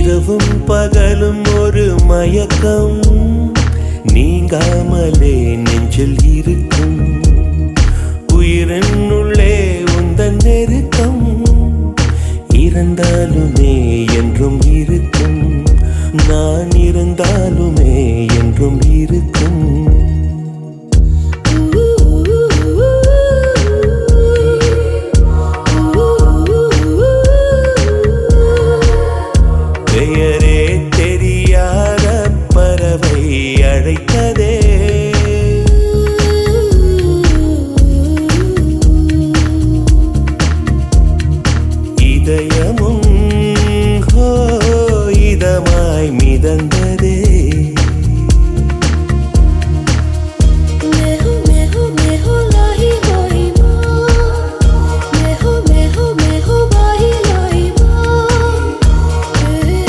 இரவும் பகலும் ஒரு மயக்கம் நீங்காமலே நெஞ்சில் இருக்கும். உயிரினுள்ளே உந்தன் நெருக்கம் இருந்தாலுமே என்றும் இருக்கும். நான் இருந்தாலுமே என்றும் இருக்கும். பெயர்